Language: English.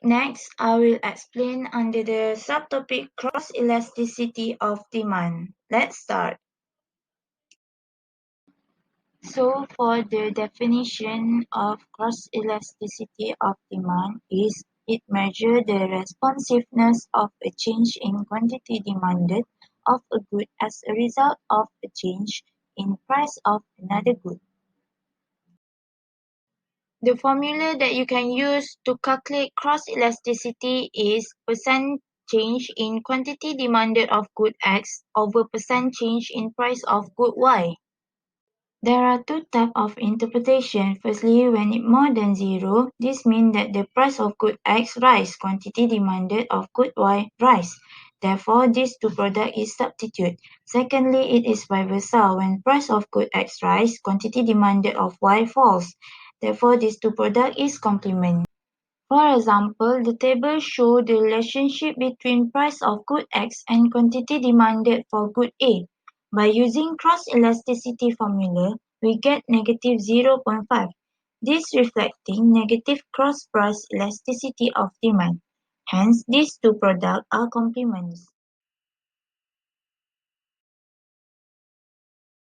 Next, I will explain under the subtopic cross-elasticity of demand. Let's start. So, for the definition of cross-elasticity of demand is it measures the responsiveness of a change in quantity demanded of a good as a result of a change in price of another good. The formula that you can use to calculate cross-elasticity is percent change in quantity demanded of good X over percent change in price of good Y. There are two types of interpretation. Firstly, when it more than zero, this means that the price of good X rise, quantity demanded of good Y rise. Therefore, these two products is substitute. Secondly, it is vice versa. When price of good X rise, quantity demanded of Y falls. Therefore, these two products is complement. For example, the table shows the relationship between price of good X and quantity demanded for good A. By using cross-elasticity formula, we get negative 0.5. This reflecting negative cross-price elasticity of demand. Hence, these two products are complements.